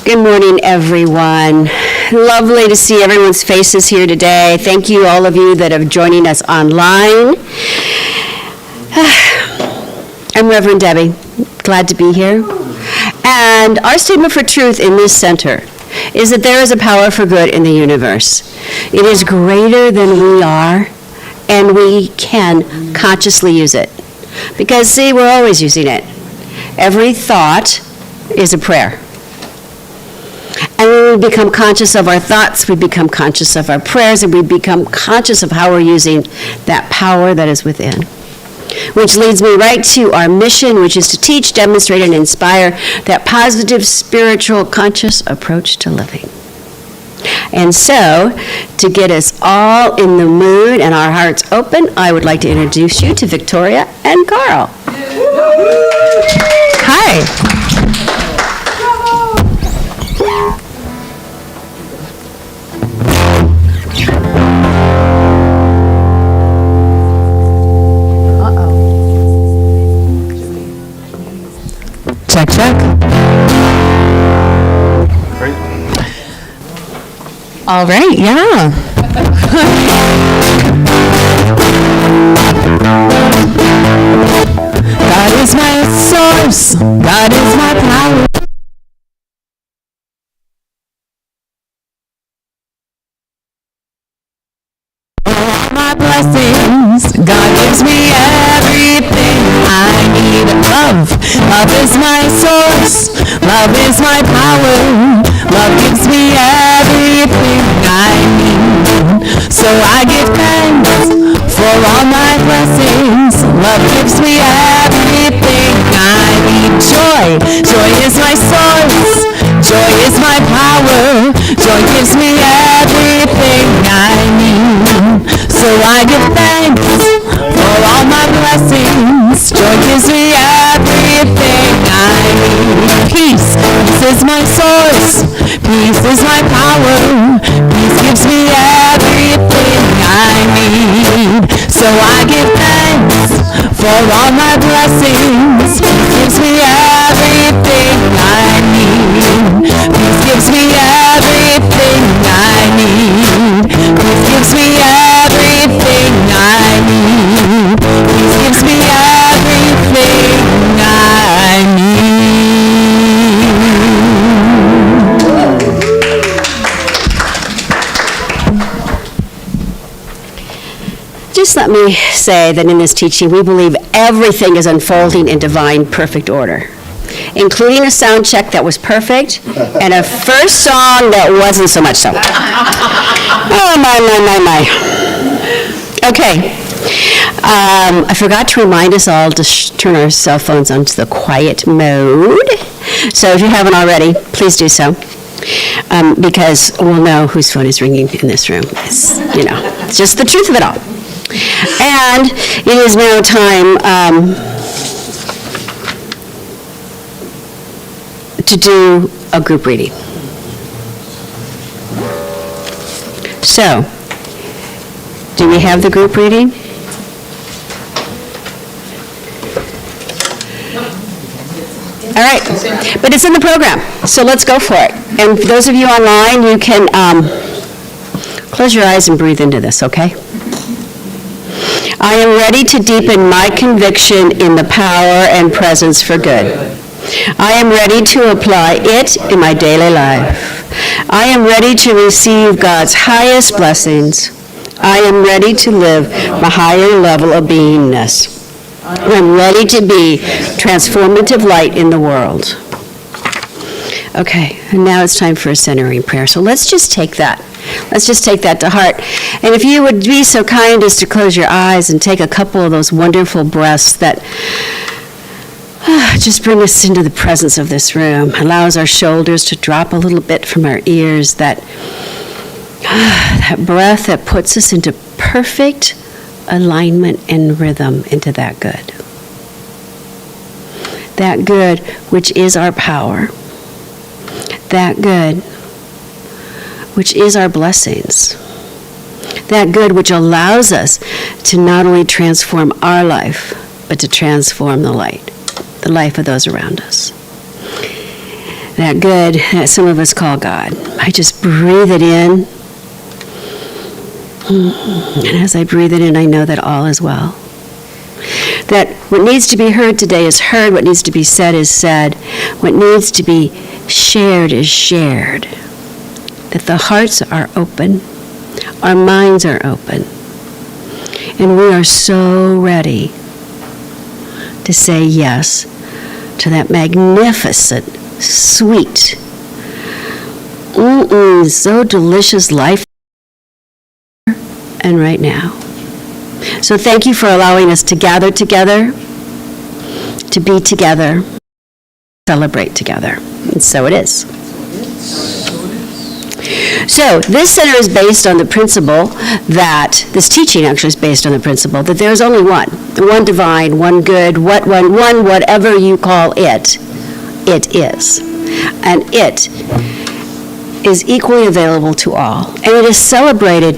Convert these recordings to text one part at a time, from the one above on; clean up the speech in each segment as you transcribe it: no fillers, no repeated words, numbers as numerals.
Good morning, everyone. Lovely to see everyone's faces here today. Thank you, all of you that are joining us online. I'm Reverend Debbie. Glad to be here. And our statement for truth in this center is that there is a power for good in the universe. It is greater than we are, and we can consciously use it. Because, see, we're always using it. Every thought is a prayer. And when we become conscious of our thoughts, we become conscious of our prayers, and we become conscious of how we're using that power that is within. Which leads me right to our mission, which is to teach, demonstrate, and inspire that positive, spiritual, conscious approach to living. And so, to get us all in the mood and our hearts open, I would like to introduce you to Victoria and Carl. Hi. Check, check. Great. All right, yeah. God is my source. God is my power. All my blessings. God gives me everything I need. Love is my source. Love is my power. Love gives me everything I need. So I give thanks for all my blessings. Love gives me everything I need. Joy is my source. Joy is my power. Joy gives me everything I need. So I give thanks for all my blessings. Joy gives me everything I need. Peace is my source. Peace is my power. Peace gives me everything I need. So I give thanks for all my blessings. Peace gives me everything I need. Peace gives me everything I need. Peace gives me everything I need. Peace gives me everything I need. Just let me say that in this teaching, we believe everything is unfolding in divine, perfect order, including a sound check that was perfect and a first song that wasn't so much so. Oh, my. Okay. I forgot to remind us all to turn our cell phones onto the quiet mode. So if you haven't already, please do so. Because we'll know whose phone is ringing in this room. It's just the truth of it all. And it is now time to do a group reading. So, do we have the group reading? All right, but it's in the program, so let's go for it. And for those of you online, you can close your eyes and breathe into this, okay? I am ready to deepen my conviction in the power and presence for good. I am ready to apply it in my daily life. I am ready to receive God's highest blessings. I am ready to live a higher level of beingness. I'm ready to be transformative light in the world. Okay, and now it's time for a centering prayer. So let's just take that. Let's just take that to heart. And if you would be so kind as to close your eyes and take a couple of those wonderful breaths that just bring us into the presence of this room, allows our shoulders to drop a little bit from our ears, that breath that puts us into perfect alignment and rhythm into that good. That good which is our power. That good which is our blessings. That good which allows us to not only transform our life, but to transform the life of those around us. that good that some of us call God. I just breathe it in. And as I breathe it in, I know that all is well. That what needs to be heard today is heard, what needs to be said is said, what needs to be shared is shared. That the hearts are open, our minds are open, and we are so ready to say yes to that magnificent, sweet, so delicious life and right now. So thank you for allowing us to gather together, to be together, celebrate together. And so it is. So this center is based on the principle that, this teaching actually is based on the principle that there's only one divine, one good, one whatever you call it, it is. And it is equally available to all. And it is celebrated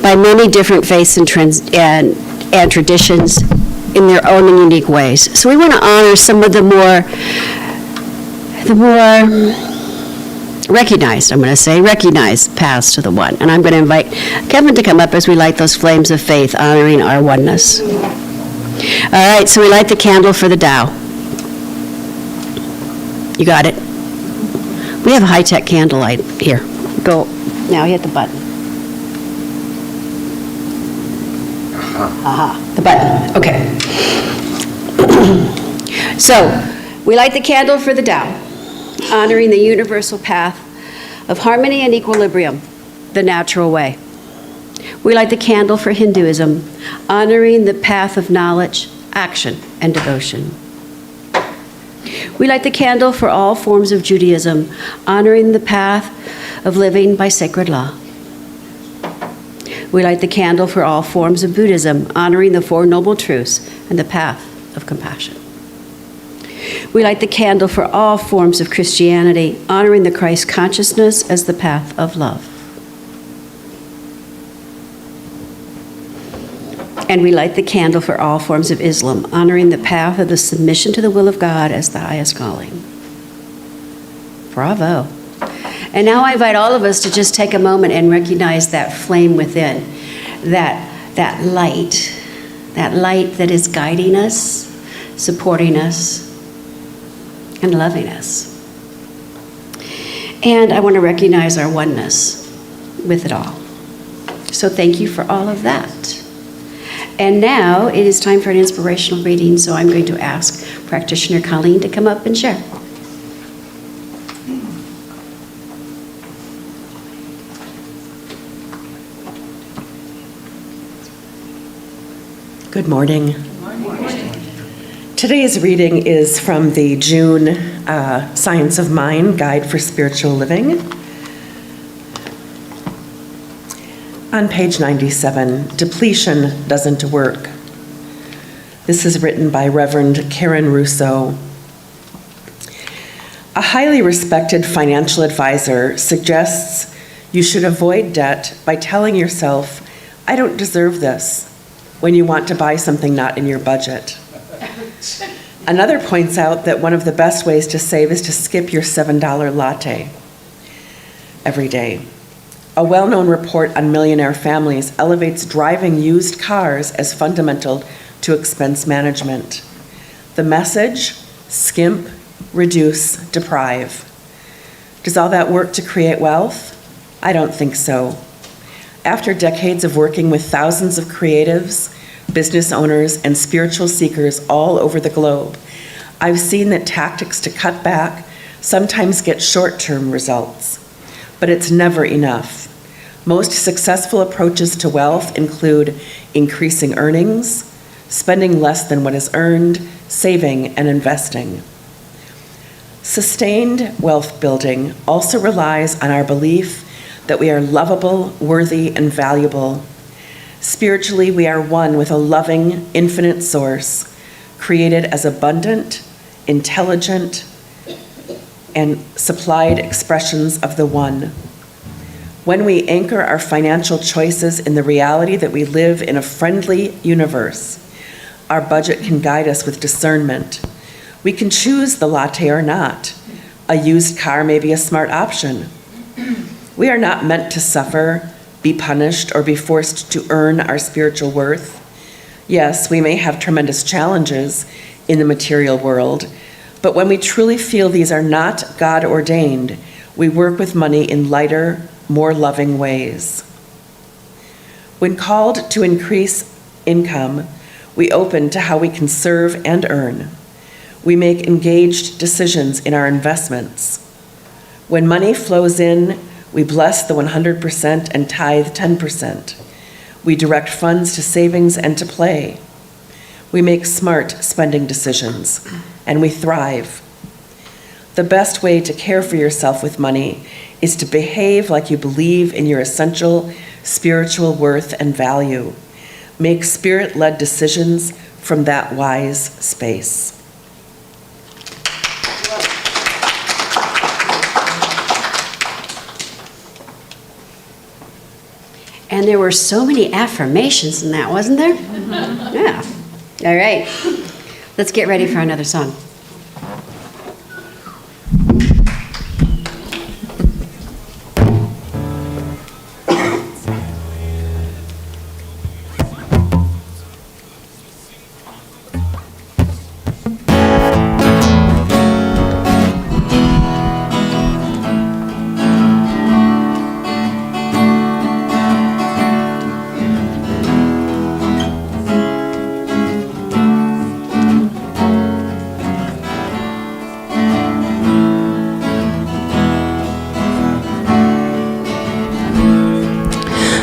by many different faiths and traditions in their own and unique ways. So we want to honor some of the more recognized paths to the one. And I'm going to invite Kevin to come up as we light those flames of faith, honoring our oneness. All right, so we light the candle for the Tao. You got it? We have a high-tech candle light here. Go. Now hit the button. Aha, the button. Okay. So, we light the candle for the Tao, honoring the universal path of harmony and equilibrium, the natural way. We light the candle for Hinduism, honoring the path of knowledge, action, and devotion. We light the candle for all forms of Judaism, honoring the path of living by sacred law. We light the candle for all forms of Buddhism, honoring the Four Noble Truths and the path of compassion. We light the candle for all forms of Christianity, honoring the Christ consciousness as the path of love. And we light the candle for all forms of Islam, honoring the path of the submission to the will of God as the highest calling. Bravo. And now I invite all of us to just take a moment and recognize that flame within, that light that is guiding us, supporting us, and loving us. And I want to recognize our oneness with it all. So thank you for all of that. And now it is time for an inspirational reading, so I'm going to ask practitioner Colleen to come up and share. Good morning. Today's reading is from the June Science of Mind Guide for Spiritual Living. On page 97, Depletion Doesn't Work. This is written by Reverend Karen Russo. A highly respected financial advisor suggests you should avoid debt by telling yourself, "I don't deserve this," when you want to buy something not in your budget. Another points out that one of the best ways to save is to skip your $7 latte every day. A well-known report on millionaire families elevates driving used cars as fundamental to expense management. The message: skimp, reduce, deprive. Does all that work to create wealth? I don't think so. After decades of working with thousands of creatives, business owners, and spiritual seekers all over the globe, I've seen that tactics to cut back sometimes get short-term results, but it's never enough. Most successful approaches to wealth include increasing earnings, spending less than what is earned, saving, and investing. Sustained wealth building also relies on our belief that we are lovable, worthy, and valuable. Spiritually, we are one with a loving, infinite source, created as abundant, intelligent, and supplied expressions of the one. When we anchor our financial choices in the reality that we live in a friendly universe, our budget can guide us with discernment. We can choose the latte or not. A used car may be a smart option. We are not meant to suffer, be punished, or be forced to earn our spiritual worth. Yes, we may have tremendous challenges in the material world, but when we truly feel these are not God-ordained, we work with money in lighter, more loving ways. When called to increase income, we open to how we can serve and earn. We make engaged decisions in our investments. When money flows in, we bless the 100% and tithe 10%. We direct funds to savings and to play. We make smart spending decisions, and we thrive. The best way to care for yourself with money is to behave like you believe in your essential spiritual worth and value. Make spirit-led decisions from that wise space. And there were so many affirmations in that, wasn't there? Yeah. All right. Let's get ready for another song.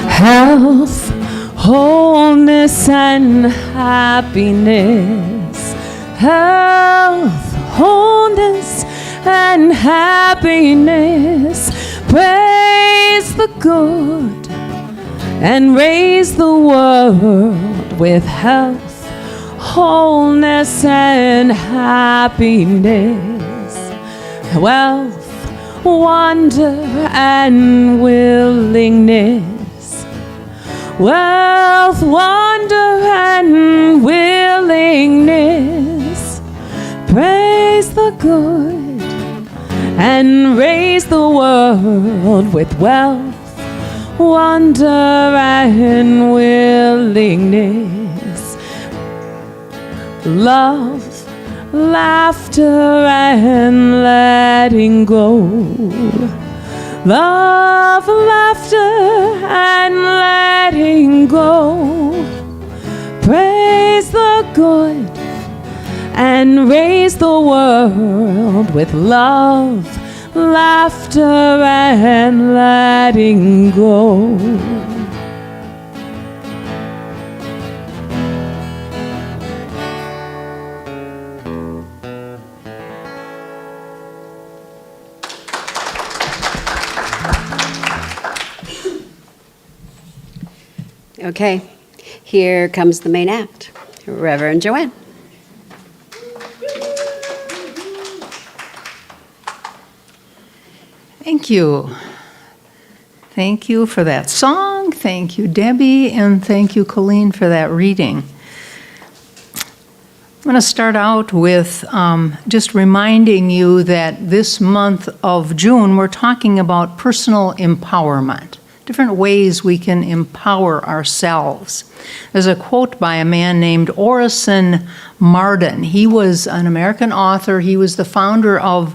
Health, wholeness, and happiness. Health, wholeness, and happiness. Praise the good and raise the world with health, wholeness, and happiness. Wealth, wonder, and willingness. Wealth, wonder, and willingness. Praise the good and raise the world with wealth, wonder, and willingness. Love, laughter, and letting go. Love, laughter, and letting go. Praise the good and raise the world with love, laughter, and letting go. Okay, here comes the main act. Reverend Joanne. Thank you. Thank you for that song. Thank you, Debbie, and thank you, Colleen, for that reading. I'm going to start out with just reminding you that this month of June, we're talking about personal empowerment, different ways we can empower ourselves. There's a quote by a man named Orison Marden. He was an American author. He was the founder of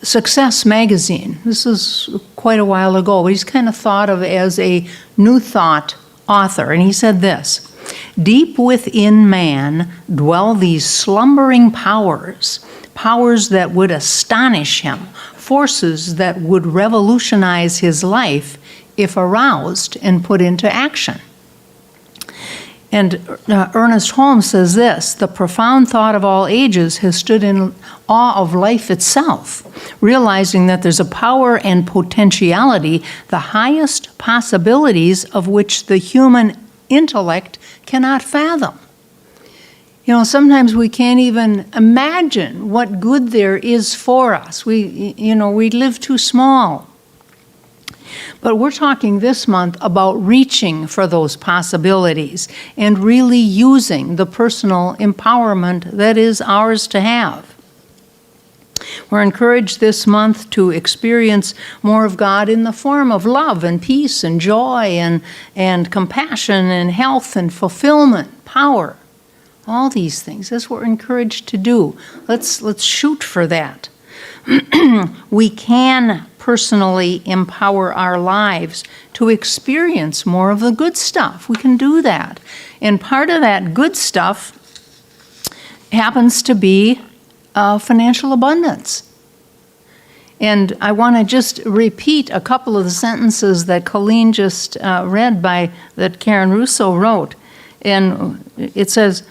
Success Magazine. This is quite a while ago. He's kind of thought of as a New Thought author. And he said this: "Deep within man dwell these slumbering powers, powers that would astonish him, forces that would revolutionize his life if aroused and put into action." And Ernest Holmes says this: "The profound thought of all ages has stood in awe of life itself, realizing that there's a power and potentiality, the highest possibilities of which the human intellect cannot fathom." You know, sometimes we can't even imagine what good there is for us. We live too small. But we're talking this month about reaching for those possibilities and really using the personal empowerment that is ours to have. We're encouraged this month to experience more of God in the form of love and peace and joy and compassion and health and fulfillment, power. All these things. That's what we're encouraged to do. Let's shoot for that. We can personally empower our lives to experience more of the good stuff. We can do that. And part of that good stuff happens to be financial abundance. And I want to just repeat a couple of the sentences that Colleen just read that Karen Russo wrote. And it says,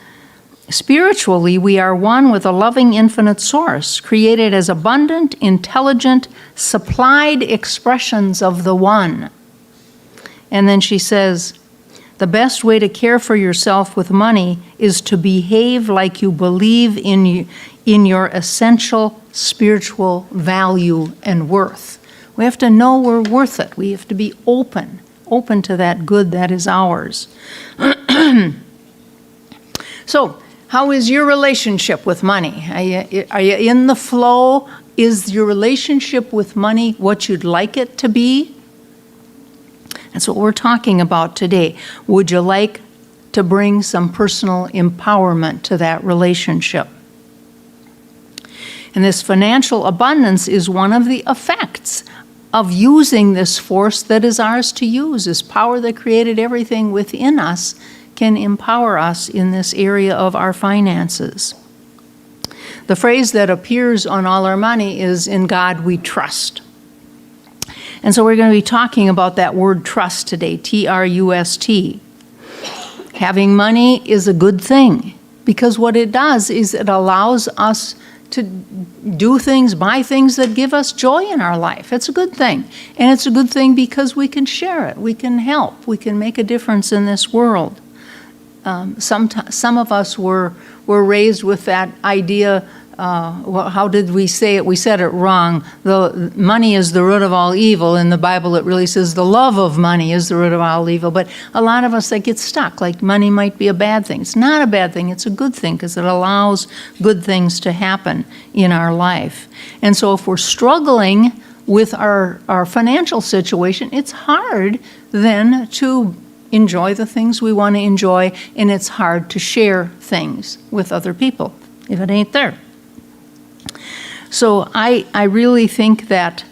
spiritually, we are one with a loving infinite source, created as abundant, intelligent, supplied expressions of the one. And then she says, the best way to care for yourself with money is to behave like you believe in your essential spiritual value and worth. We have to know we're worth it. We have to be open to that good that is ours. So, how is your relationship with money? Are you in the flow? Is your relationship with money what you'd like it to be? That's what we're talking about today. Would you like to bring some personal empowerment to that relationship? And this financial abundance is one of the effects of using this force that is ours to use, this power that created everything within us can empower us in this area of our finances. The phrase that appears on all our money is, in God we trust. And so we're going to be talking about that word trust today, T-R-U-S-T. Having money is a good thing because what it does is it allows us to do things, buy things that give us joy in our life. It's a good thing. And it's a good thing because we can share it, we can help, we can make a difference in this world. Some of us were raised with that idea. How did we say it? We said it wrong. The money is the root of all evil. In the Bible, it really says the love of money is the root of all evil. But a lot of us that get stuck, like money might be a bad thing. It's not a bad thing. It's a good thing because it allows good things to happen in our life. And so if we're struggling with our financial situation, it's hard then to enjoy the things we want to enjoy, and it's hard to share things with other people if it ain't there. So I really think that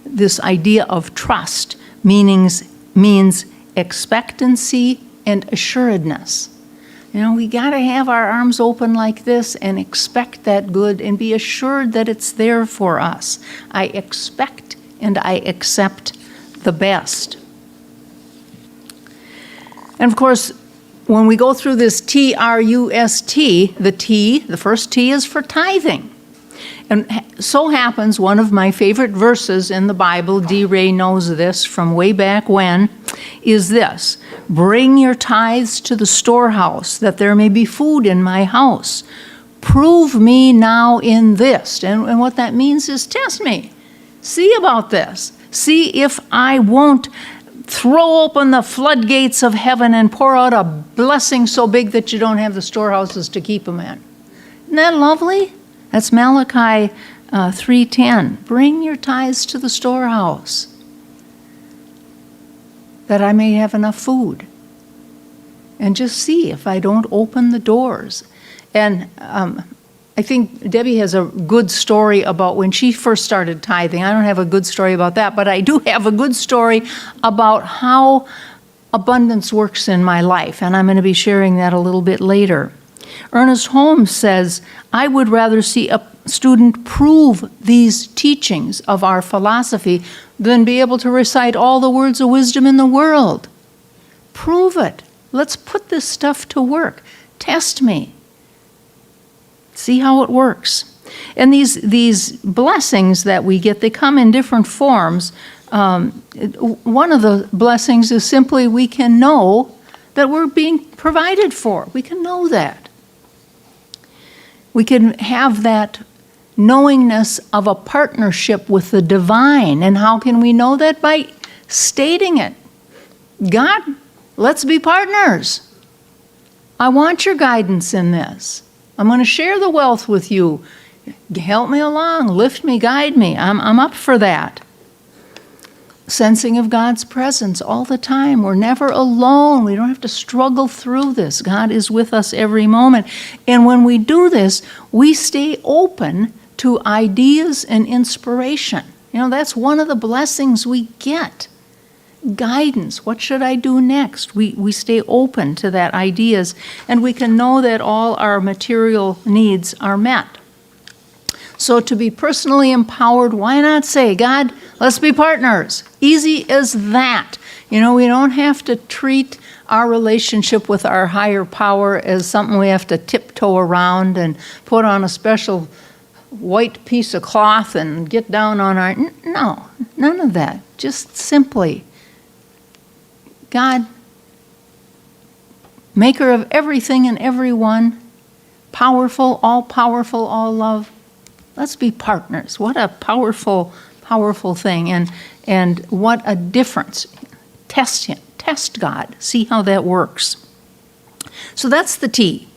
this idea of trust means expectancy and assuredness. You know, we got to have our arms open like this and expect that good and be assured that it's there for us. I expect and I accept the best. And of course, when we go through this T-R-U-S-T, the first T is for tithing. And so happens one of my favorite verses in the Bible, D. Ray knows this from way back when, is this: bring your tithes to the storehouse, that there may be food in my house. Prove me now in this. And what that means is test me. See about this. See if I won't throw open the floodgates of heaven and pour out a blessing so big that you don't have the storehouses to keep them in. Isn't that lovely? That's Malachi 3:10. Bring your tithes to the storehouse, that I may have enough food. And just see if I don't open the doors. And I think Debbie has a good story about when she first started tithing. I don't have a good story about that, but I do have a good story about how abundance works in my life, and I'm going to be sharing that a little bit later. Ernest Holmes says, I would rather see a student prove these teachings of our philosophy than be able to recite all the words of wisdom in the world. Prove it. Let's put this stuff to work. Test me. See how it works. And these blessings that we get, they come in different forms. One of the blessings is simply we can know that we're being provided for. We can know that. We can have that knowingness of a partnership with the divine. And how can we know that? By stating it. God, let's be partners. I want your guidance in this. I'm going to share the wealth with you. help me along, lift me, guide me. I'm up for that. Sensing of God's presence all the time. We're never alone. We don't have to struggle through this. God is with us every moment. And when we do this, we stay open to ideas and inspiration. That's one of the blessings we get. Guidance. What should I do next? We stay open to that ideas, and we can know that all our material needs are met. So to be personally empowered, why not say, God, let's be partners? Easy as that. We don't have to treat our relationship with our higher power as something we have to tiptoe around and put on a special white piece of cloth and get down on our... No, none of that. Just simply, God, maker of everything and everyone, powerful, all love, let's be partners. What a powerful, powerful thing. And what a difference. Test him. Test God. See how that works. So that's the T.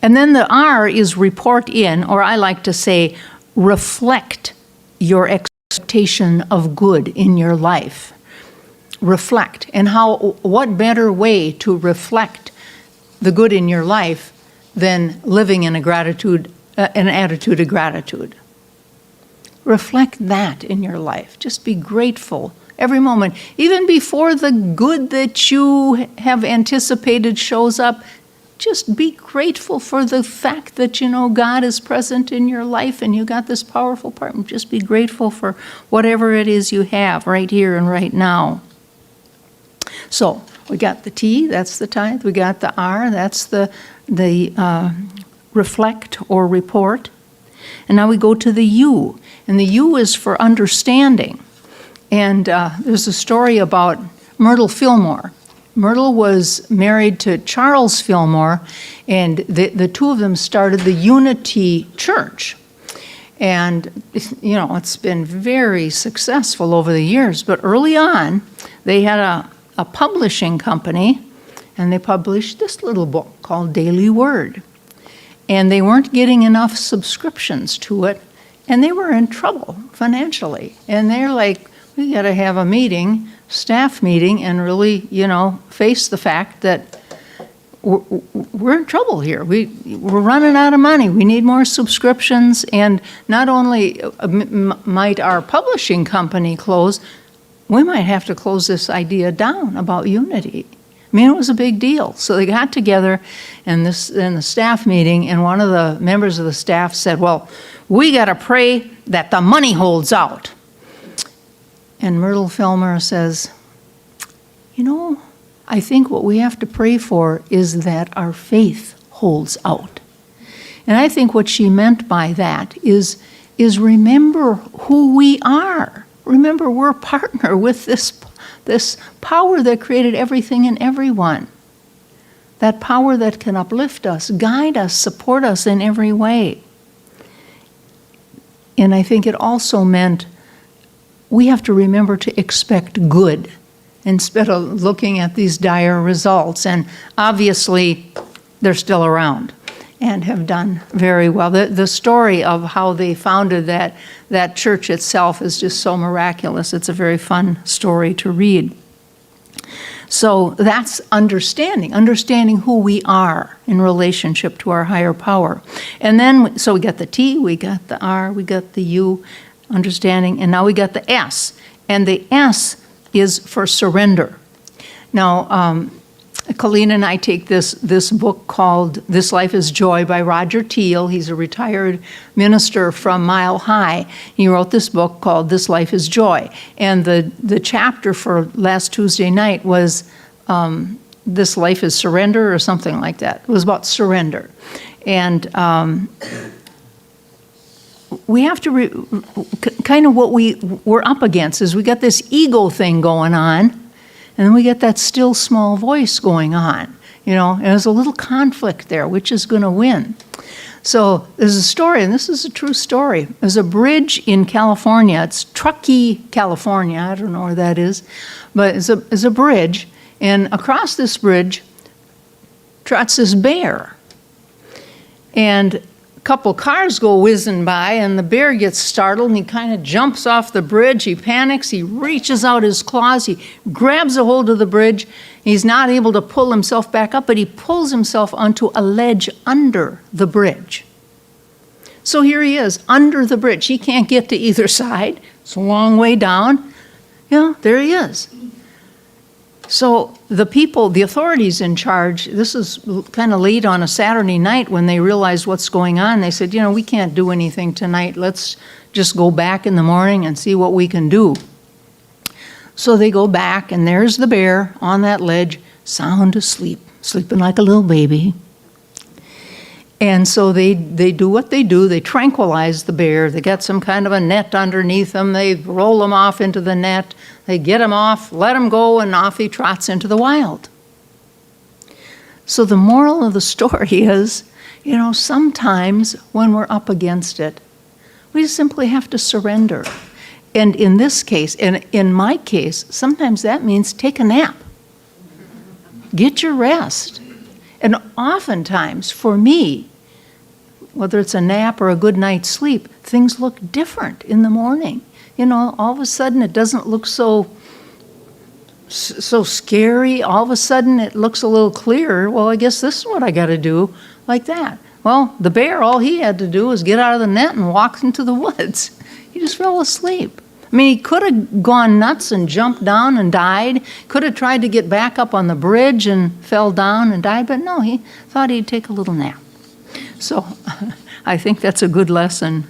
And then the R is report in, or I like to say, reflect your expectation of good in your life. Reflect. And what better way to reflect the good in your life than living in an attitude of gratitude. Reflect that in your life. Just be grateful every moment. Even before the good that you have anticipated shows up, just be grateful for the fact that, God is present in your life and you got this powerful partner. Just be grateful for whatever it is you have right here and right now. So we got the T, that's the tithe. We got the R, that's the reflect or report. And now we go to the U. And the U is for understanding. And there's a story about Myrtle Fillmore. Myrtle was married to Charles Fillmore, and the two of them started the Unity Church. And, it's been very successful over the years. But early on, they had a publishing company, and they published this little book called Daily Word. And they weren't getting enough subscriptions to it, and they were in trouble financially. And they're like, we got to have a meeting, staff meeting, and really, face the fact that we're in trouble here. We're running out of money. We need more subscriptions. And not only might our publishing company close, we might have to close this idea down about unity. It was a big deal. So they got together in the staff meeting, and one of the members of the staff said, well, we got to pray that the money holds out. And Myrtle Fillmore says, I think what we have to pray for is that our faith holds out. And I think what she meant by that is remember who we are. Remember, we're a partner with this power that created everything and everyone. That power that can uplift us, guide us, support us in every way. And I think it also meant we have to remember to expect good instead of looking at these dire results. And obviously, they're still around and have done very well. The story of how they founded that church itself is just so miraculous. It's a very fun story to read. So that's understanding who we are in relationship to our higher power. And then, so we got the T, we got the R, we got the U, understanding, and now we got the S. And the S is for surrender. Now, Colleen and I take this book called This Life is Joy by Roger Teal. He's a retired minister from Mile High. He wrote this book called This Life is Joy. And the chapter for last Tuesday night was This Life is Surrender or something like that. It was about surrender. And we have to, kind of what we're up against is we got this ego thing going on. And then we get that still small voice going on, and there's a little conflict there, which is going to win. So there's a story, and this is a true story. There's a bridge in California. It's Truckee, California. I don't know where that is, but it's a bridge. And across this bridge trots this bear. And couple cars go whizzing by, and the bear gets startled, and he kind of jumps off the bridge. He panics. He reaches out his claws. He grabs a hold of the bridge. He's not able to pull himself back up, but he pulls himself onto a ledge under the bridge. So here he is, under the bridge. He can't get to either side. It's a long way down. There he is. So the people, the authorities in charge, this is kind of late on a Saturday night when they realized what's going on. They said, we can't do anything tonight. Let's just go back in the morning and see what we can do. So they go back, and there's the bear on that ledge, sound asleep, sleeping like a little baby. And so they do what they do. They tranquilize the bear. They get some kind of a net underneath him. They roll him off into the net. They get him off, let him go, and off he trots into the wild. So the moral of the story is, sometimes when we're up against it, we simply have to surrender. And in this case, and in my case, sometimes that means take a nap. Get your rest. And oftentimes, for me, whether it's a nap or a good night's sleep, things look different in the morning. All of a sudden it doesn't look so scary. All of a sudden it looks a little clearer. Well, I guess this is what I got to do, like that. Well, the bear, all he had to do was get out of the net and walk into the woods. He just fell asleep. He could have gone nuts and jumped down and died. Could have tried to get back up on the bridge and fell down and died, but no, he thought he'd take a little nap. So I think that's a good lesson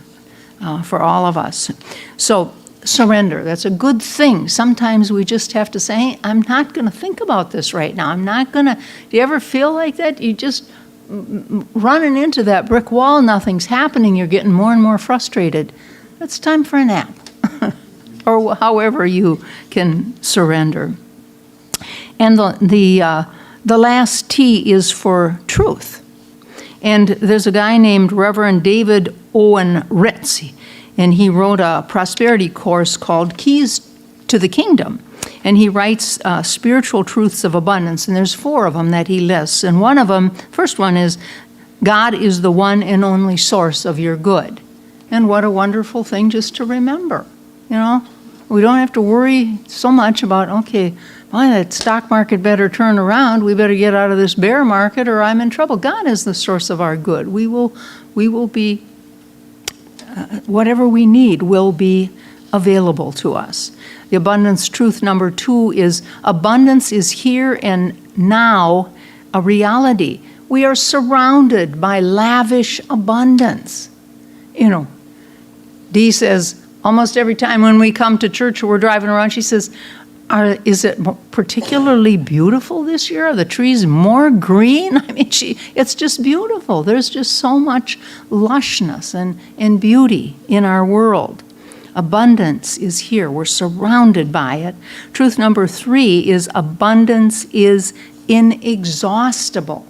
for all of us. So surrender, that's a good thing. Sometimes we just have to say, hey, I'm not going to think about this right now. I'm not going to. Do you ever feel like that? You just running into that brick wall, nothing's happening, you're getting more and more frustrated. It's time for a nap. Or however you can surrender. And the last T is for truth. And there's a guy named Reverend David Owen Ritz, and he wrote a prosperity course called Keys to the Kingdom. And he writes spiritual truths of abundance, and there's 4 of them that he lists. And one of them, first one is, God is the one and only source of your good. And what a wonderful thing just to remember, We don't have to worry so much about, okay, well, that stock market better turn around. We better get out of this bear market or I'm in trouble. God is the source of our good. We will be, whatever we need will be available to us. The abundance truth number 2 is abundance is here and now a reality. We are surrounded by lavish abundance. Dee says, almost every time when we come to church or we're driving around, she says, is it particularly beautiful this year? Are the trees more green? It's just beautiful. There's just so much lushness and beauty in our world. Abundance is here. We're surrounded by it. Truth number 3 is abundance is inexhaustible.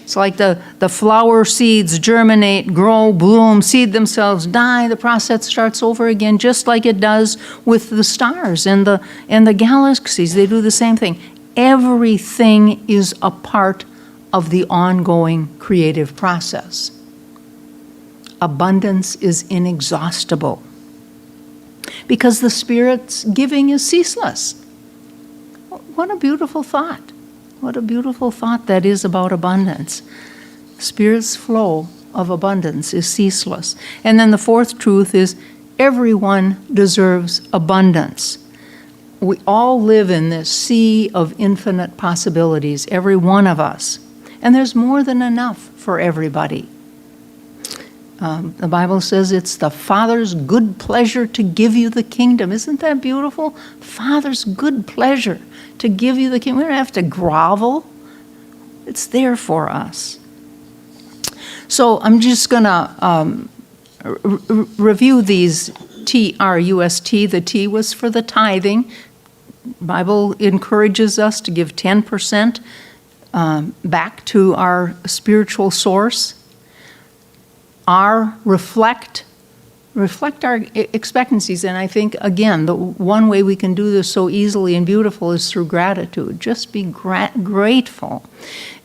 It's like the flower seeds germinate, grow, bloom, seed themselves, die. The process starts over again, just like it does with the stars and the galaxies. They do the same thing. Everything is a part of the ongoing creative process. Abundance is inexhaustible because the Spirit's giving is ceaseless. What a beautiful thought. What a beautiful thought that is about abundance. Spirit's flow of abundance is ceaseless. And then the 4th truth is everyone deserves abundance. We all live in this sea of infinite possibilities, every one of us. And there's more than enough for everybody. The Bible says it's the Father's good pleasure to give you the kingdom. Isn't that beautiful? Father's good pleasure to give you the kingdom. We don't have to grovel. It's there for us. So I'm just going to review these TRUST. The T was for the tithing. The Bible encourages us to give 10% back to our spiritual source. R, reflect. reflect our expectancies. And I think, again, the one way we can do this so easily and beautiful is through gratitude. Just be grateful.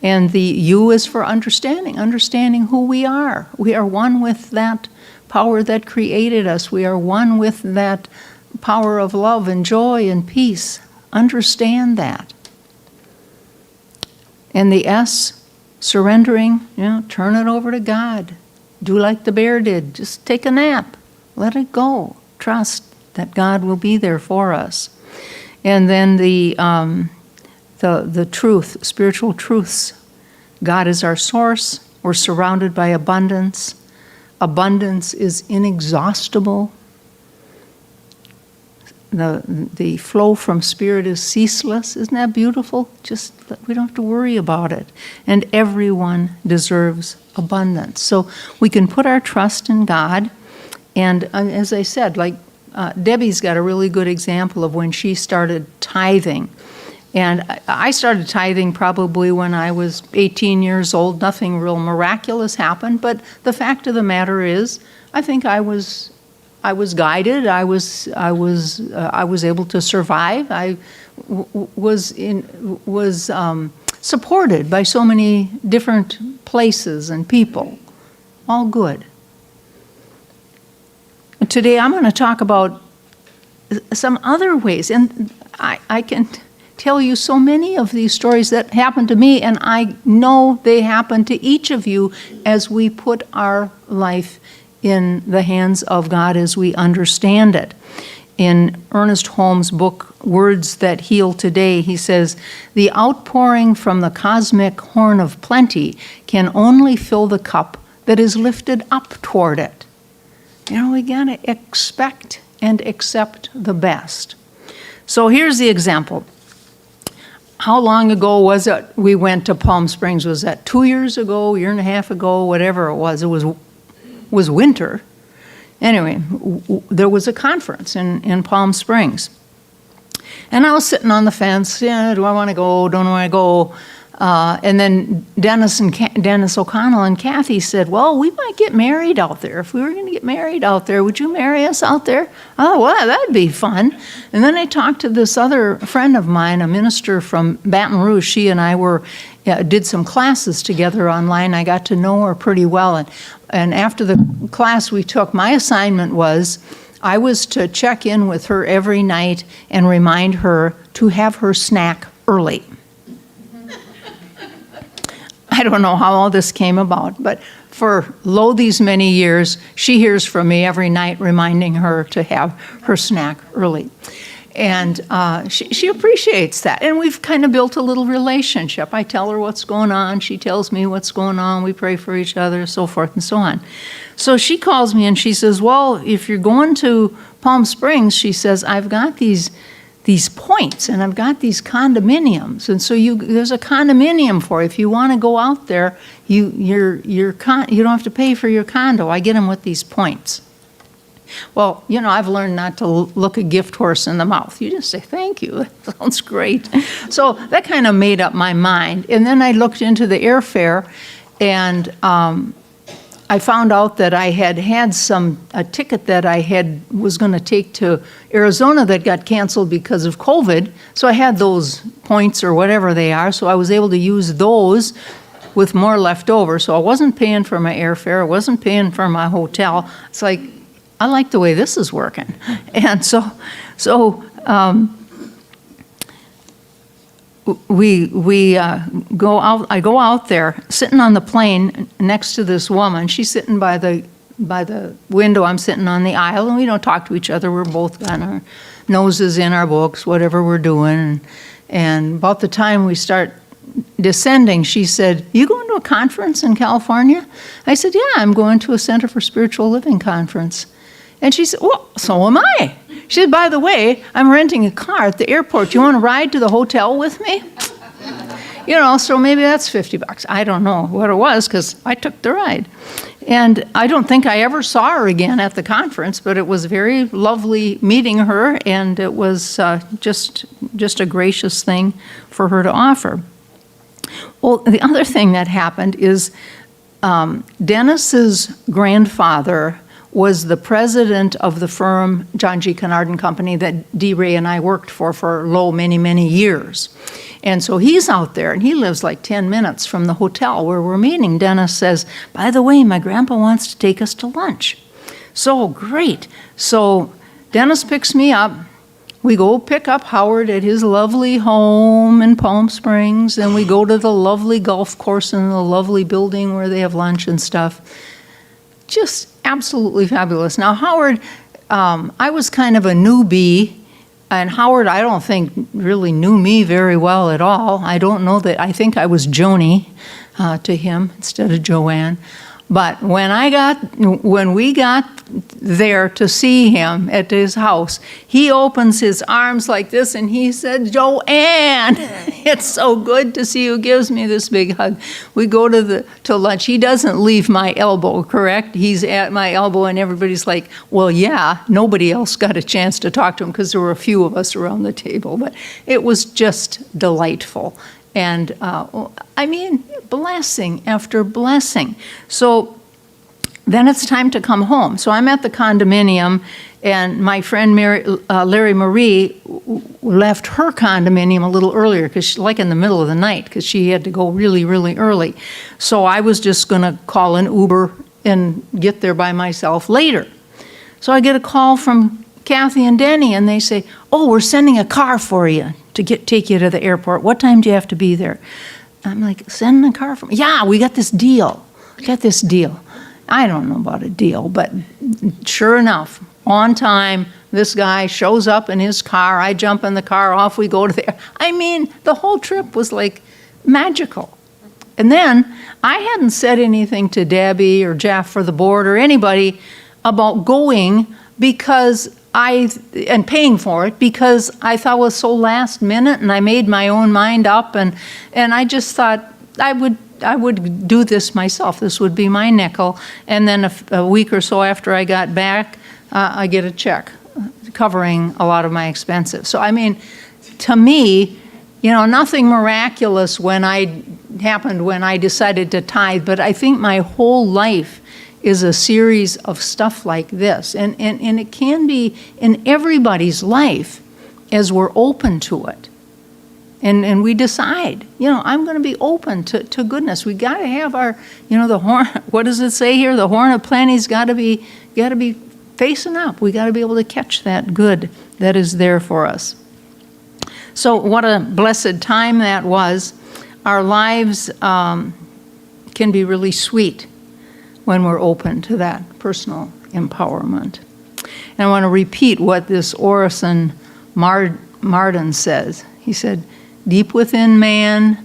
And the U is for understanding who we are. We are one with that power that created us. We are one with that power of love and joy and peace. Understand that. And the S, surrendering, turn it over to God. Do like the bear did. Just take a nap. Let it go. Trust that God will be there for us. And then the truth, spiritual truths. God is our source. We're surrounded by abundance. Abundance is inexhaustible. The flow from Spirit is ceaseless. Isn't that beautiful? Just, we don't have to worry about it. And everyone deserves abundance. So we can put our trust in God. And as I said, like Debbie's got a really good example of when she started tithing. And I started tithing probably when I was 18 years old. Nothing real miraculous happened. But the fact of the matter is, I think I was guided. I was able to survive. I was supported by so many different places and people. All good. Today I'm going to talk about some other ways, and I can tell you so many of these stories that happened to me, and I know they happen to each of you as we put our life in the hands of God as we understand it. In Ernest Holmes' book, Words That Heal Today, he says, "The outpouring from the cosmic horn of plenty can only fill the cup that is lifted up toward it." We gotta expect and accept the best. So here's the example. How long ago was it we went to Palm Springs? Was that 2 years ago, a year and a half ago, whatever it was? It was winter. Anyway, there was a conference in Palm Springs. And I was sitting on the fence, do I want to go, don't I want to go? And then Dennis O'Connell and Kathy said, well, we might get married out there. If we were going to get married out there, would you marry us out there? Oh, well, that'd be fun. And then I talked to this other friend of mine, a minister from Baton Rouge. She and I did some classes together online. I got to know her pretty well. And after the class we took, my assignment was I was to check in with her every night and remind her to have her snack early. I don't know how all this came about, but for these many years, she hears from me every night reminding her to have her snack early. And she appreciates that. And we've kind of built a little relationship. I tell her what's going on. She tells me what's going on. We pray for each other, so forth and so on. So she calls me and she says, well, if you're going to Palm Springs, she says, I've got these points and I've got these condominiums. And so there's a condominium for you. If you want to go out there, you don't have to pay for your condo. I get them with these points. Well, I've learned not to look a gift horse in the mouth. You just say, thank you. That sounds great. So that kind of made up my mind. And then I looked into the airfare, and I found out that I had a ticket that I was going to take to Arizona that got canceled because of COVID. So I had those points or whatever they are. So I was able to use those with more left over. So I wasn't paying for my airfare. I wasn't paying for my hotel. It's like, I like the way this is working. And so we go out. I go out there, sitting on the plane next to this woman. She's sitting by the window. I'm sitting on the aisle, and we don't talk to each other. We're both got our noses in our books, whatever we're doing. And about the time we start descending, she said, "You going to a conference in California?" I said, "Yeah, I'm going to a Center for Spiritual Living conference." And she said, well, so am I. She said, by the way, I'm renting a car at the airport. You want to ride to the hotel with me? So maybe that's $50. I don't know what it was because I took the ride. And I don't think I ever saw her again at the conference, but it was very lovely meeting her, and it was just a gracious thing for her to offer. Well, the other thing that happened is Dennis's grandfather was the president of the firm, John G. Kennard and Company, that Dee Ray and I worked for Lowe many, many years. And so he's out there, and he lives like 10 minutes from the hotel where we're meeting. Dennis says, by the way, my grandpa wants to take us to lunch. So great. So Dennis picks me up. We go pick up Howard at his lovely home in Palm Springs, and we go to the lovely golf course and the lovely building where they have lunch and stuff. Just absolutely fabulous. Now, Howard, I was kind of a newbie, and Howard, I don't think, really knew me very well at all. I don't know that, I think I was Joni to him instead of Joanne. But when we got there to see him at his house, he opens his arms like this and he said, Joanne, it's so good to see you, gives me this big hug. We go to lunch. He doesn't leave my elbow, correct? He's at my elbow and everybody's like, well, yeah, nobody else got a chance to talk to him because there were a few of us around the table, but it was just delightful. And I mean, blessing after blessing. So then it's time to come home. So I'm at the condominium, and my friend Larry Marie left her condominium a little earlier, because like in the middle of the night, because she had to go really, really early. So I was just going to call an Uber and get there by myself later. So I get a call from Kathy and Denny, and they say, oh, we're sending a car for you to take you to the airport. What time do you have to be there? I'm like, send a car for me. Yeah, we got this deal. I don't know about a deal, but sure enough, on time, this guy shows up in his car. I jump in the car, off we go to the I mean, the whole trip was like magical. And then I hadn't said anything to Debbie or Jeff or the board or anybody about going because and paying for it, because I thought it was so last minute, and I made my own mind up, and I just thought I would do this myself. This would be my nickel. And then a week or so after I got back, I get a check covering a lot of my expenses. So I mean, to me, nothing miraculous happened when I decided to tithe, but I think my whole life is a series of stuff like this. And it can be in everybody's life as we're open to it. And we decide, I'm going to be open to goodness. We got to have our, the horn, what does it say here? The horn of plenty's got to be facing up. We got to be able to catch that good that is there for us. So what a blessed time that was. Our lives can be really sweet when we're open to that personal empowerment. And I want to repeat what this Orison Marden says. He said, deep within man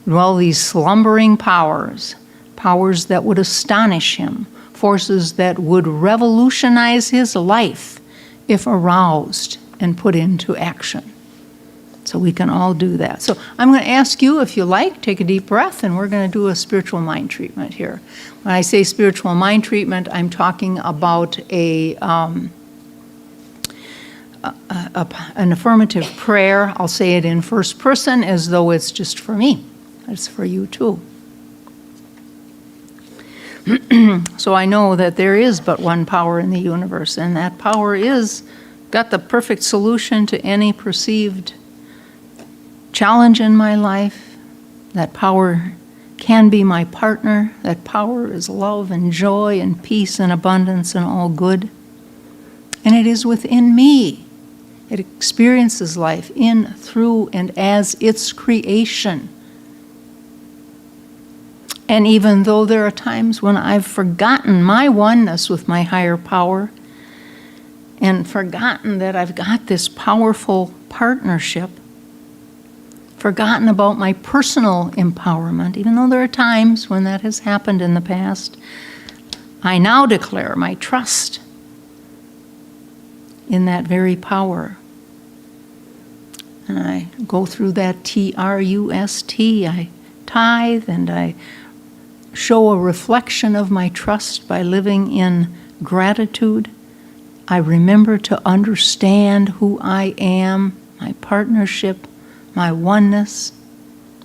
dwell these slumbering powers that would astonish him, forces that would revolutionize his life if aroused and put into action. So we can all do that. So I'm going to ask you, if you like, take a deep breath, and we're going to do a spiritual mind treatment here. When I say spiritual mind treatment, I'm talking about an affirmative prayer. I'll say it in first person as though it's just for me. It's for you too. So I know that there is but one power in the universe, and that power is got the perfect solution to any perceived challenge in my life. That power can be my partner. That power is love and joy and peace and abundance and all good. And it is within me. It experiences life in, through, and as its creation. And even though there are times when I've forgotten my oneness with my higher power and forgotten that I've got this powerful partnership, forgotten about my personal empowerment, even though there are times when that has happened in the past, I now declare my trust in that very power. And I go through that TRUST, I tithe, and I show a reflection of my trust by living in gratitude. I remember to understand who I am, my partnership, my oneness,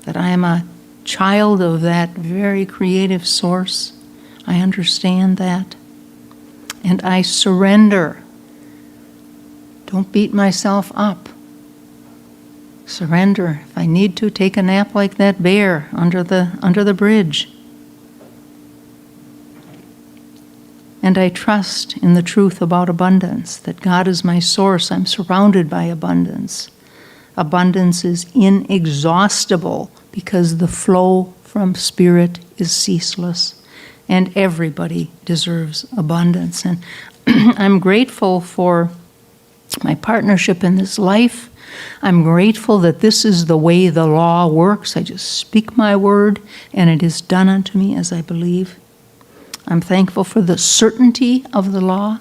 that I am a child of that very creative source. I understand that. and I surrender. Don't beat myself up. Surrender. If I need to, take a nap like that bear under the bridge. And I trust in the truth about abundance, that God is my source. I'm surrounded by abundance. Abundance is inexhaustible because the flow from Spirit is ceaseless, and everybody deserves abundance. And I'm grateful for my partnership in this life. I'm grateful that this is the way the law works. I just speak my word, and it is done unto me as I believe. I'm thankful for the certainty of the law.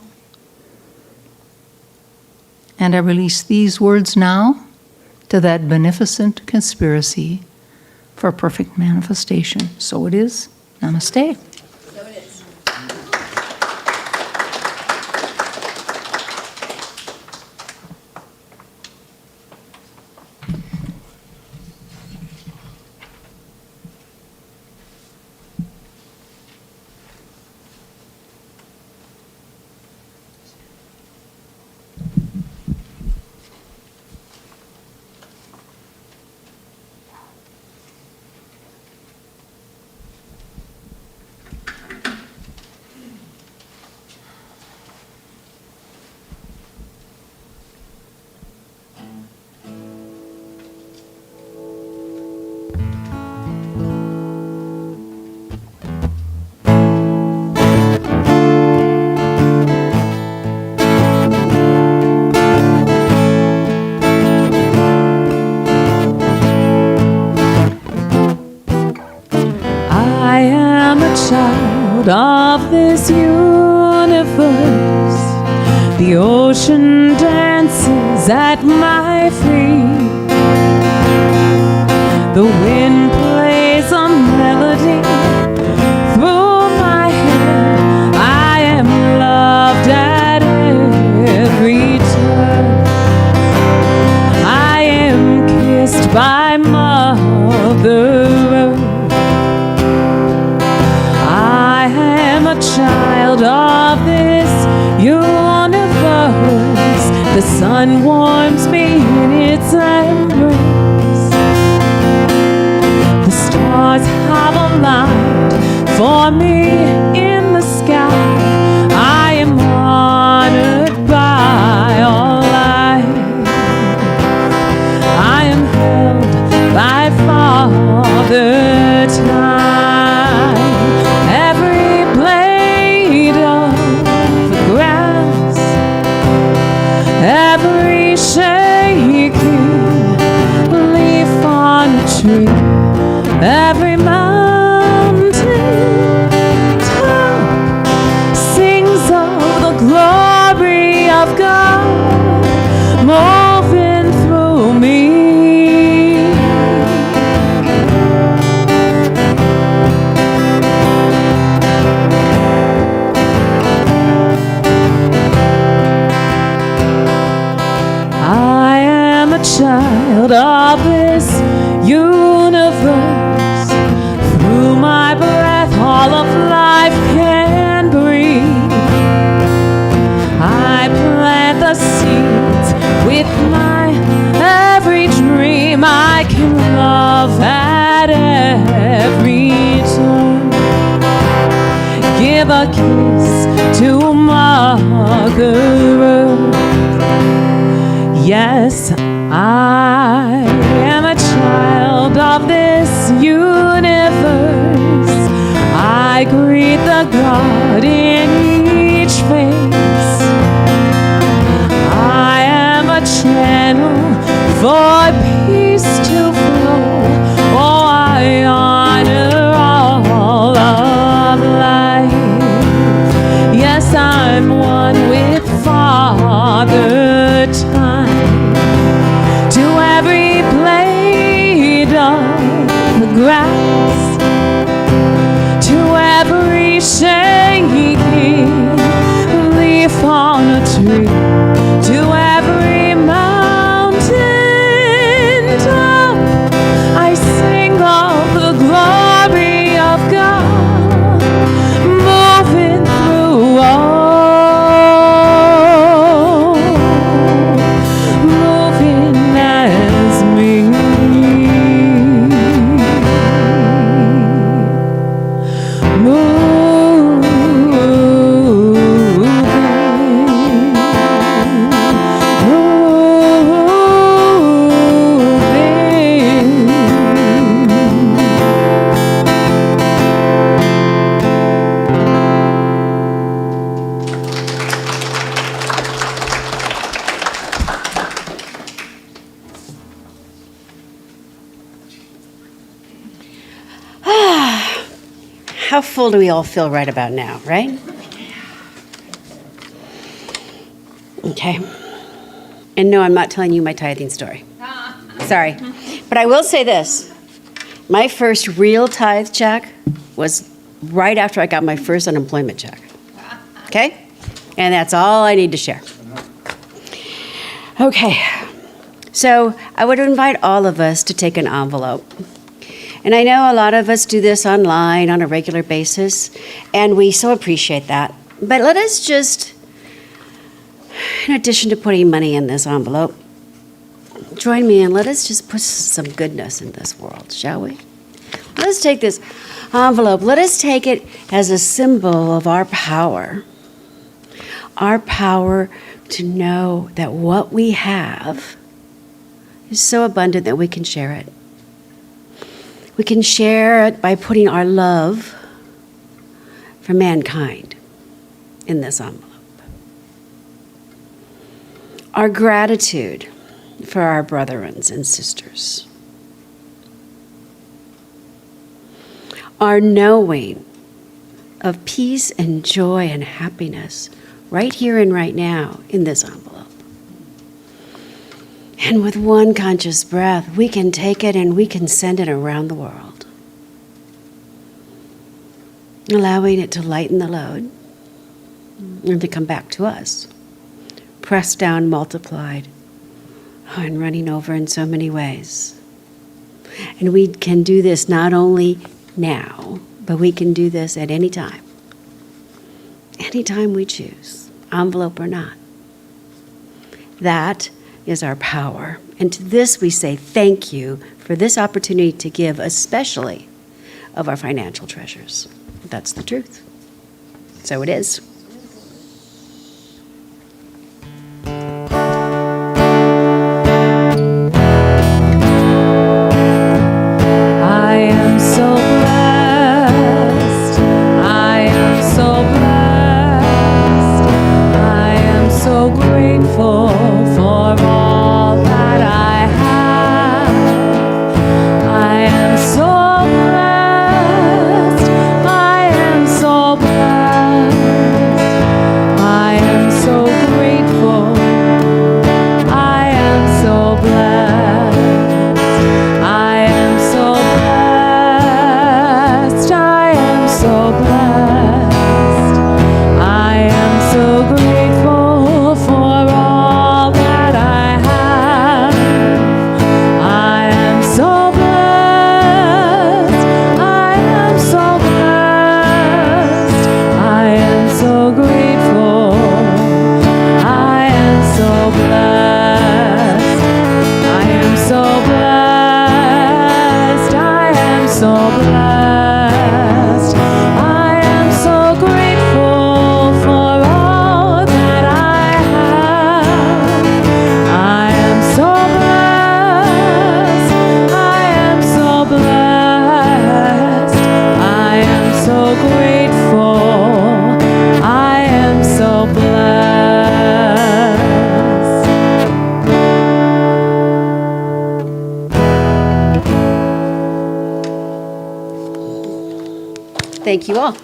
And I release these words now to that beneficent conspiracy for perfect manifestation. So it is. Namaste. I am a child of this universe. The ocean dances at my feet. The wind plays a melody through my hair. I am loved at every turn. I am kissed by Mother Earth. I am a child of this universe. The sun warms me in its embrace. The stars have aligned for me in the sky. I am honored by all life. I am held by Father Time. Every blade of the grass, every shaking leaf on a tree, every mountain top sings of the glory of God moving through me. I am a child of this universe. Through my breath, all of life can breathe. I plant the seeds with my every dream. I can love at every turn. Give a kiss to Mother Earth. Yes, I am a child of this universe. I greet the God in each face. I am a channel for peace to flow. Oh, I honor all of life. Yes, I'm one with Father Time. To every blade of the grass, to every shaking leaf on a tree, to every mountain top, I sing of the glory of God moving through all How full do we all feel right about now, right? Okay. And no, I'm not telling you my tithing story. Sorry. But I will say this. My first real tithe check was right after I got my first unemployment check. Okay? And that's all I need to share. Okay. So I would invite all of us to take an envelope. And I know a lot of us do this online on a regular basis, and we so appreciate that. But let us just, in addition to putting money in this envelope, join me and let us just put some goodness in this world, shall we? Let us take this envelope, let us take it as a symbol of our power to know that what we have is so abundant that we can share it. We can share it by putting our love for mankind in this envelope. Our gratitude for our brethren and sisters. Our knowing of peace and joy and happiness right here and right now in this envelope. And with one conscious breath, we can take it and we can send it around the world, allowing it to lighten the load and to come back to us, pressed down, multiplied, and running over in so many ways. And we can do this not only now, but we can do this at any time we choose, envelope or not. That is our power. And to this we say thank you for this opportunity to give, especially of our financial treasures. That's the truth. So it is. I am so blessed. I am so blessed. I am so grateful for all that I have. I am so blessed. I am so blessed. I am so grateful. I am so blessed. I am so blessed. I am so blessed. I am so grateful for all that I have. I am so blessed. I am so blessed. I am so grateful. I am so blessed. I am so blessed. I am so blessed. I am so grateful for all that I have. I am so blessed. I am so blessed. I am so grateful. I am so blessed. Thank you all.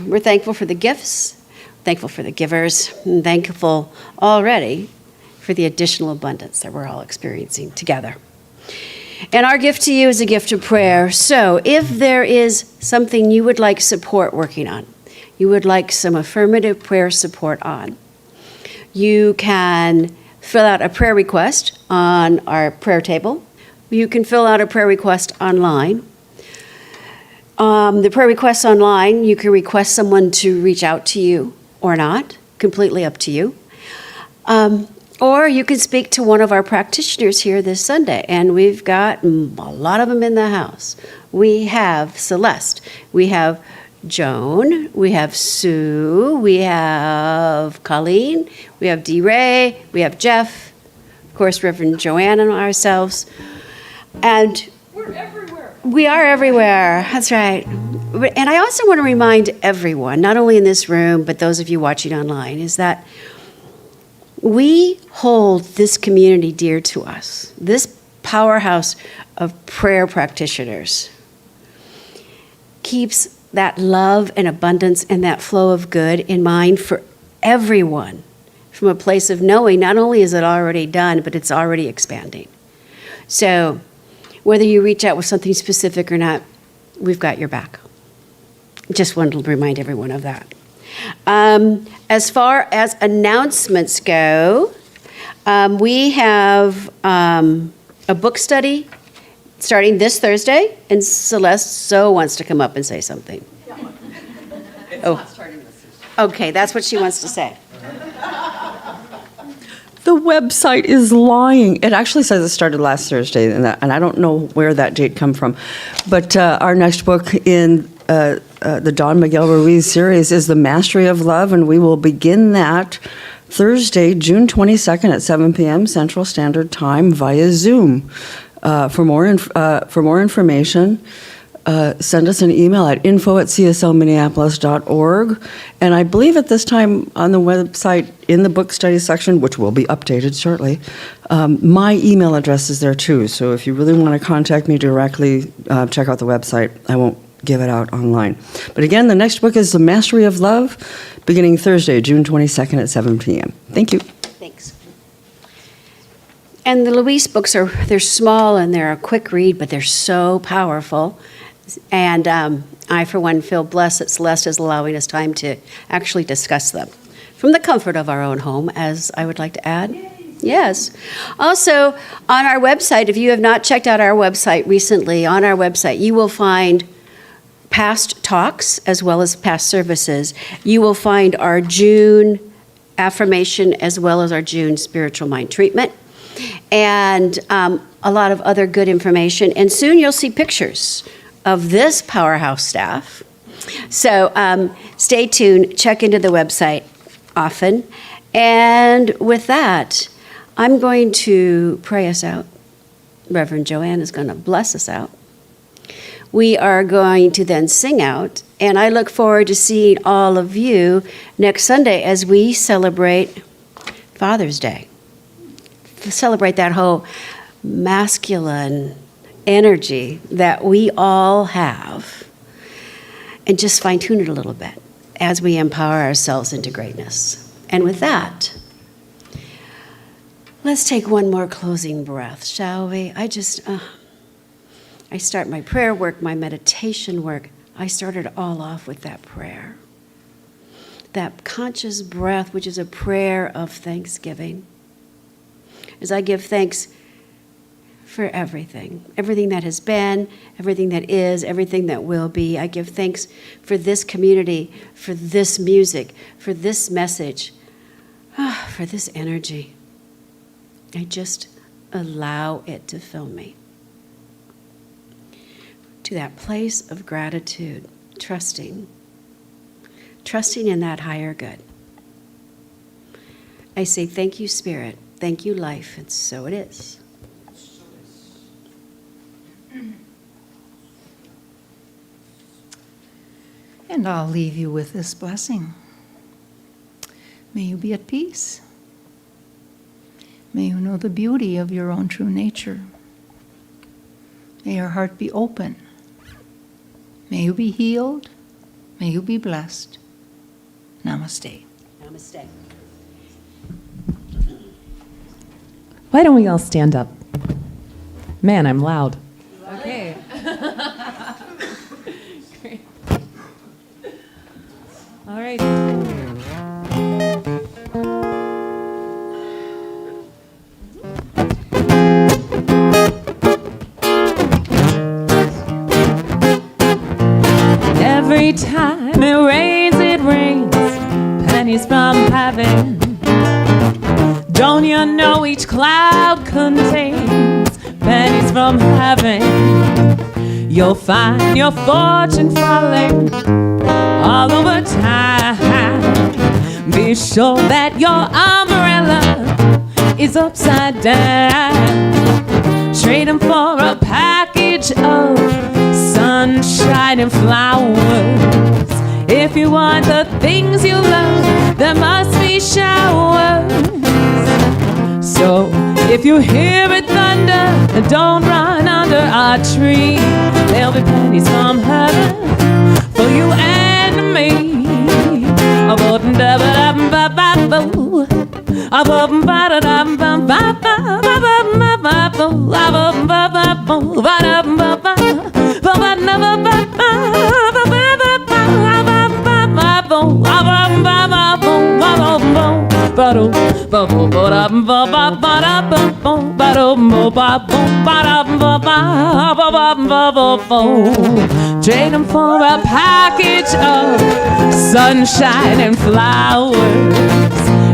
We're thankful for the gifts, thankful for the givers, and thankful already for the additional abundance that we're all experiencing together. And our gift to you is a gift of prayer. So if there is something you would like support working on, you would like some affirmative prayer support on, you can fill out a prayer request on our prayer table. You can fill out a prayer request online. The prayer requests online, you can request someone to reach out to you or not, completely up to you. Or you can speak to one of our practitioners here this Sunday, and we've got a lot of them in the house. We have Celeste, we have Joan, we have Sue, we have Colleen, we have Dee Ray, we have Jeff, of course, Reverend Joanne and ourselves. And we are everywhere. That's right. And I also want to remind everyone, not only in this room, but those of you watching online, is that we hold this community dear to us. This powerhouse of prayer practitioners, keeps that love and abundance and that flow of good in mind for everyone from a place of knowing not only is it already done, but it's already expanding. So whether you reach out with something specific or not, we've got your back. Just wanted to remind everyone of that. As far as announcements go, we have a book study starting this Thursday, and Celeste so wants to come up and say something. Okay, that's what she wants to say. The website is lying. It actually says it started last Thursday, and I don't know where that date come from. But our next book in the Don Miguel Ruiz series is The Mastery of Love, and we will begin that Thursday, June 22nd at 7 p.m. Central Standard Time via Zoom. For more information, send us an email at info@cslminneapolis.org. And I believe at this time on the website, in the book study section, which will be updated shortly, my email address is there too. So if you really want to contact me directly, check out the website. I won't give it out online. But again, the next book is The Mastery of Love, beginning Thursday, June 22nd at 7 p.m. Thank you. Thanks. And the Luis books they're small and they're a quick read, but they're so powerful. And I, for one, feel blessed that Celeste is allowing us time to actually discuss them from the comfort of our own home, as I would like to add. Yes. Also, on our website, if you have not checked out our website recently, on our website, you will find past talks as well as past services. You will find our June affirmation as well as our June spiritual mind treatment, and a lot of other good information. And soon you'll see pictures of this powerhouse staff. So stay tuned, check into the website often. And with that, I'm going to pray us out. Reverend Joanne is going to bless us out. We are going to then sing out, and I look forward to seeing all of you next Sunday as we celebrate Father's Day. Celebrate that whole masculine energy that we all have, and just fine-tune it a little bit as we empower ourselves into greatness. And with that, let's take one more closing breath, shall we? I start my prayer work, my meditation work. I started all off with that prayer. That conscious breath, which is a prayer of thanksgiving. As I give thanks for everything that has been, everything that is, everything that will be. I give thanks for this community, for this music, for this message, for this energy. I just allow it to fill me. To that place of gratitude, trusting in that higher good. I say, thank you, Spirit. Thank you, life. And so it is. And I'll leave you with this blessing. May you be at peace. May you know the beauty of your own true nature. May your heart be open. May you be healed. May you be blessed. Namaste. Namaste. Why don't we all stand up? Man, I'm loud. Okay. Great. All right. Every time it rains, pennies from heaven. Don't you know each cloud contains pennies from heaven? You'll find your fortune falling all over time. Be sure that your umbrella is upside down. Trade them for a package of sunshine and flowers. If you want the things you love, there must be showers. So If you hear it thunder, don't run under a tree. There'll be pennies from heaven for you and me. Trade them for a package of sunshine and flowers.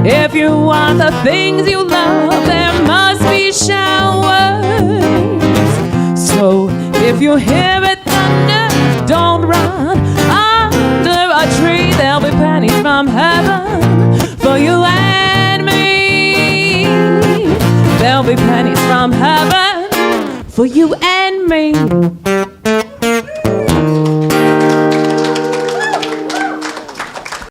If you want the things you love, there must be showers. So if you hear it thunder, don't run under a tree. There'll be pennies from heaven for you and me. There'll be pennies from heaven for you and me.